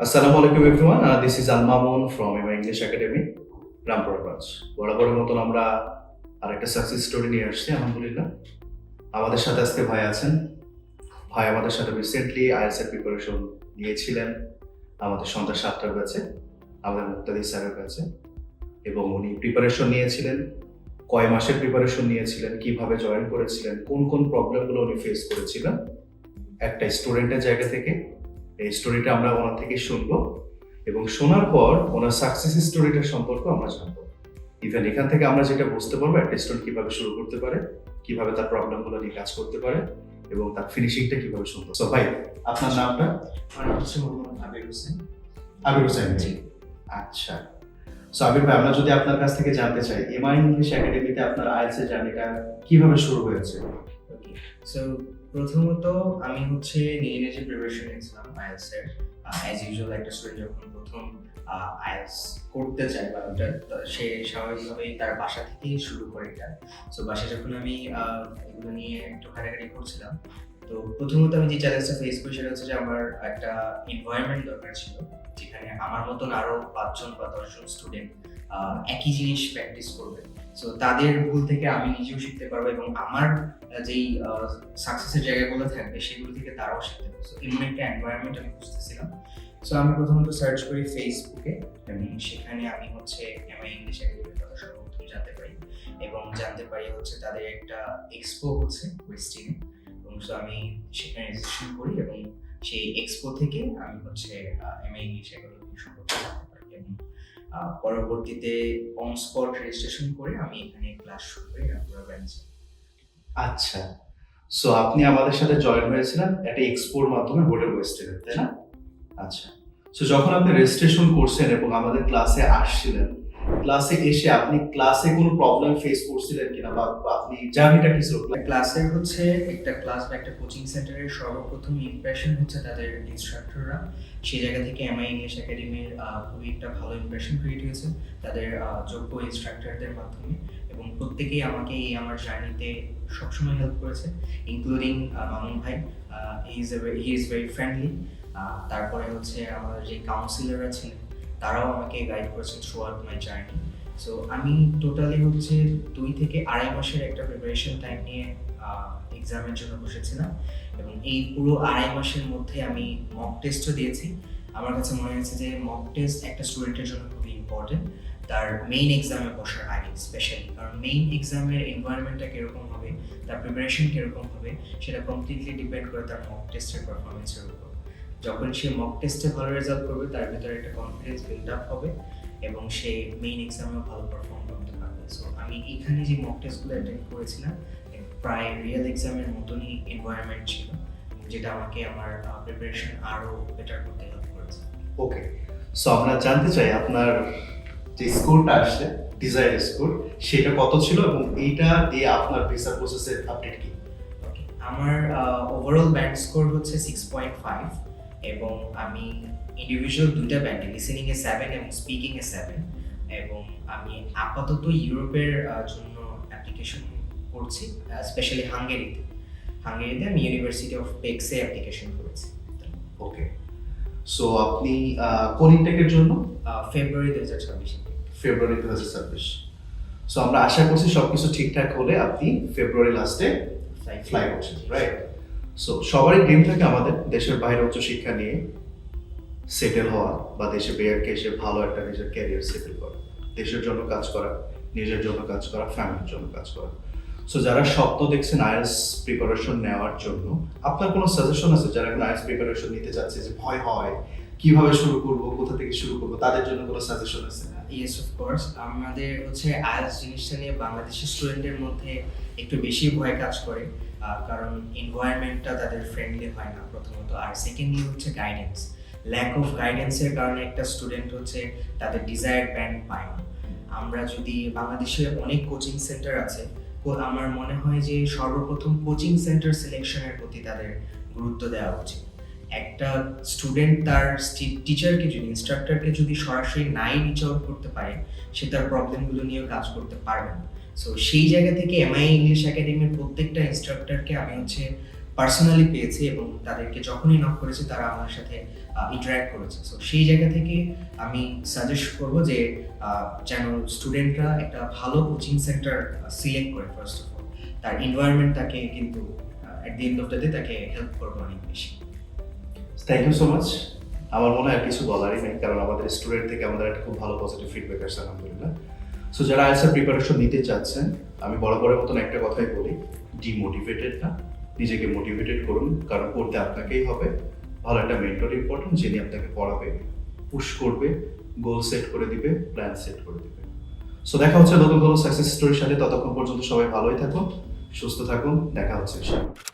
Assalamu alaikum everyone. This is Al Mamun from MI English Academy, Rampura branch. বরাবরের মতন আমরা আরেকটা সাকসেস স্টোরি নিয়ে আসছি আলহামদুলিল্লাহ। আমাদের সাথে আজকে ভাই আছেন। ভাই আমাদের সাথে রিসেন্টলি আইএলটিএস এর প্রিপারেশন নিয়েছিলেন আমাদের সন্ধ্যা 7টার ব্যাচে, আমাদের মুক্তাদি স্যারের ব্যাচে, এবং উনি প্রিপারেশন নিয়েছিলেন, কয় মাসের প্রিপারেশন নিয়েছিলেন, কিভাবে জয়েন করেছিলেন, কোন কোন প্রবলেমগুলো উনি ফেস করেছিলেন একটা স্টুডেন্টের জায়গা থেকে। এই স্টোরিটা আমরা ওনার থেকে শুনবো এবং শোনার পর ওনার সাকসেস স্টোরিটার সম্পর্কে আমরা জানবো। ইভেন এখান থেকে আমরা যেটা বুঝতে পারবো একটা স্টুডেন্ট কিভাবে শুরু করতে পারে, কিভাবে তার প্রবলেমগুলো নিয়ে কাজ করতে পারে এবং তার ফিনিশিংটা কিভাবে সুন্দর। সো ভাই, আপনার নামটা? আমার নাম হচ্ছে মোহাম্মদ আবির হোসেন। আবির হোসেন জি। আচ্ছা, সো আবির ভাই, আমরা যদি আপনার কাছ থেকে জানতে চাই এমআই ইংলিশ একাডেমিতে আপনার আইএলটিএস এর জার্নিটা কিভাবে শুরু হয়েছে? ওকে, সো প্রথমত আমি হচ্ছে নিজে প্রিপারেশন নিয়েছিলাম আইএলটিএস এর। অ্যাজ ইউজুয়াল একটা স্টুডেন্ট যখন প্রথম আইএলটিএস করতে চায় বা ওটা সে স্বাভাবিকভাবেই তার বাসা থেকেই শুরু করে এটা। সো বাসায় যখন আমি এগুলো নিয়ে একটু ঘাটাঘাটি করছিলাম, তো প্রথমত আমি যে চ্যালেঞ্জটা ফেস করি সেটা হচ্ছে যে আমার একটা এনভায়রনমেন্ট দরকার ছিল যেখানে আমার মতন আরো 5জন বা 10জন স্টুডেন্ট একই জিনিস প্র্যাকটিস করবে। সো তাদের ভুল থেকে আমি নিজেও শিখতে পারবো এবং আমার যেই সাকসেসের জায়গাগুলো থাকবে সেগুলো থেকে তারাও শিখতে পারবে। সো এমন একটা এনভায়রনমেন্ট আমি খুঁজতেছিলাম। সো আমি প্রথমত সার্চ করি ফেসবুকে এবং সেখানে আমি হচ্ছে এমআই ইংলিশ একাডেমির কথা সর্বপ্রথম জানতে পারি এবং জানতে পারি হচ্ছে তাদের একটা এক্সপো হচ্ছে ওয়েস্টিনে। এবং সো আমি সেখানে রেজিস্ট্রেশন করি এবং সেই এক্সপো থেকে আমি হচ্ছে এমআই ইংলিশ একাডেমি সম্পর্কে জানতে পারি এবং পরবর্তীতে অন স্পট রেজিস্ট্রেশন করে আমি এখানে ক্লাস শুরু করি রামপুরা ব্রাঞ্চে। আচ্ছা, সো আপনি আমাদের সাথে জয়েন হয়েছিলেন একটা এক্সপোর মাধ্যমে বোর্ডের ওয়েস্টেনে, তাই না? আচ্ছা, সো যখন আপনি রেজিস্ট্রেশন করছেন এবং আমাদের ক্লাসে আসছিলেন, ক্লাসে এসে আপনি ক্লাসে কোনো প্রবলেম ফেস করছিলেন কিনা বা আপনি জার্নিটা কি ছিল? ক্লাসের হচ্ছে একটা ক্লাস বা একটা কোচিং সেন্টারের সর্বপ্রথম ইমপ্রেশন হচ্ছে তাদের ইনস্ট্রাক্টররা। সেই জায়গা থেকে এমআই ইংলিশ একাডেমির খুবই একটা ভালো ইমপ্রেশন ক্রিয়েট হয়েছে তাদের যোগ্য ইনস্ট্রাক্টরদের মাধ্যমে এবং প্রত্যেকেই আমাকে এই আমার জার্নিতে সবসময় হেল্প করেছে, ইনক্লুডিং মামুন ভাই। He is very friendly. তারপরে হচ্ছে আমাদের যে কাউন্সিলররা ছিলেন তারাও আমাকে গাইড করেছেন through out my journey. So আমি টোটালি হচ্ছে 2 থেকে 2.5 মাসের একটা প্রিপারেশন টাইম নিয়ে এক্সামের জন্য বসেছিলাম এবং এই পুরো 2.5 মাসের মধ্যে আমি মক টেস্টও দিয়েছি। আমার কাছে মনে হয়েছে যে মক টেস্ট একটা স্টুডেন্টের জন্য খুবই ইম্পর্টেন্ট তার মেইন এক্সামে বসার আগে স্পেশালি, কারণ মেইন এক্সামের এনভায়রনমেন্টটা কীরকম হবে, তার প্রিপারেশন কীরকম হবে সেটা কমপ্লিটলি ডিপেন্ড করে তার মক টেস্টের পারফরমেন্সের উপর। যখন সে মক টেস্টে ভালো রেজাল্ট করবে তার ভিতরে একটা কনফিডেন্স বিল্ড আপ হবে এবং সে মেইন এক্সামেও ভালো পারফর্ম করতে পারবে। সো আমি এখানে যে মক টেস্টগুলো অ্যাটেন্ড করেছিলাম প্রায় রিয়েল এক্সামের মতনই এনভায়রনমেন্ট ছিল, যেটা আমাকে আমার প্রিপারেশন আরও বেটার করতে হেল্প করেছে। ওকে, সো আমরা জানতে চাই আপনার যে স্কোরটা আসছে, ডিজায়ার স্কোর, সেটা কত ছিল এবং এইটা দিয়ে আপনার ভিসা প্রসেসের আপডেট কি? ওকে, আমার ওভারঅল ব্যান্ড স্কোর হচ্ছে 6.5 এবং আমি ইন্ডিভিজুয়াল 2টা ব্যান্ডে লিসেনিংয়ে 7 এবং স্পিকিংয়ে 7 এবং আমি আপাতত ইউরোপের জন্য অ্যাপ্লিকেশন করছি, স্পেশালি হাঙ্গেরিতে আমি ইউনিভার্সিটি অফ পেক্সে অ্যাপ্লিকেশন করেছি। ওকে, সো আপনি কোন ইনটেকের জন্য? ফেব্রুয়ারি 2026। ফেব্রুয়ারি 2026। সো আমরা আশা করছি সবকিছু ঠিকঠাক হলে আপনি ফেব্রুয়ারি লাস্টে ফ্লাই করছেন, রাইট? সো সবারই ড্রিম থাকে আমাদের দেশের বাইরে উচ্চশিক্ষা নিয়ে সেটেল হওয়া বা দেশে বেয়ারকে এসে ভালো একটা নিজের ক্যারিয়ার সেটেল করা, দেশের জন্য কাজ করা, নিজের জন্য কাজ করা, ফ্যামিলির জন্য কাজ করা। সো যারা স্বপ্ন দেখছেন আইএলটিএস প্রিপারেশন নেওয়ার জন্য, আপনার কোনো সাজেশন আছে যারা এখন আইএলটিএস প্রিপারেশন নিতে চাচ্ছে, যে ভয় হয় কিভাবে শুরু করব, কোথা থেকে শুরু করব, তাদের জন্য কোনো সাজেশন আছে? Yes, of course. আমাদের হচ্ছে আইএলটিএস জিনিসটা নিয়ে বাংলাদেশি স্টুডেন্টের মধ্যে একটু বেশি ভয় কাজ করে, কারণ এনভায়রনমেন্টটা তাদের ফ্রেন্ডলি হয় না প্রথমত, আর সেকেন্ডলি হচ্ছে গাইডেন্স। ল্যাক অফ গাইডেন্সের কারণে একটা স্টুডেন্ট হচ্ছে তাদের ডিজায়ার্ড ব্যান্ড পায় না। আমরা যদি বাংলাদেশে অনেক কোচিং সেন্টার আছে, আমার মনে হয় যে সর্বপ্রথম কোচিং সেন্টার সিলেকশনের প্রতি তাদের গুরুত্ব দেওয়া উচিত। একটা স্টুডেন্ট তার টিচারকে যদি ইনস্ট্রাক্টরকে যদি সরাসরি নাই রিচ আউট করতে পারে, সে তার প্রবলেমগুলো নিয়েও কাজ করতে পারবে না। সো সেই জায়গা থেকে এমআই ইংলিশ একাডেমির প্রত্যেকটা ইনস্ট্রাক্টরকে আমি হচ্ছে পার্সোনালি পেয়েছি এবং তাদেরকে যখনই নক করেছি তারা আমার সাথে ইন্টারাক্ট করেছে। সো সেই জায়গা থেকে আমি সাজেস্ট করব যে যেন স্টুডেন্টরা একটা ভালো কোচিং সেন্টার সিলেক্ট করে ফার্স্ট অফ অল। তার এনভায়রনমেন্ট তাকে কিন্তু at the end of the day তাকে হেল্প করবে অনেক বেশি। Thank you so much. আমার মনে হয় আর কিছু বলারই নেই, কারণ আমাদের স্টুডেন্ট থেকে আমাদের একটা খুব ভালো পজিটিভ ফিডব্যাক আসছে আলহামদুলিল্লাহ। সো যারা আইএলটিএস প্রিপারেশন নিতে চাচ্ছেন, আমি বরাবরের মতন একটা কথাই বলি, ডিমোটিভেটেড না, নিজেকে মোটিভেটেড করুন, কারণ পড়তে আপনাকেই হবে। ভালো একটা মেন্টর ইম্পর্টেন্ট, যিনি আপনাকে পড়াবে, পুশ করবে, গোল সেট করে দিবে, প্ল্যান সেট করে দিবে। সো দেখা হচ্ছে নতুন কোনো সাকসেস স্টোরির সাথে। ততক্ষণ পর্যন্ত সবাই ভালোই থাকুন, সুস্থ থাকুন, দেখা হচ্ছে ইনশাআল্লাহ।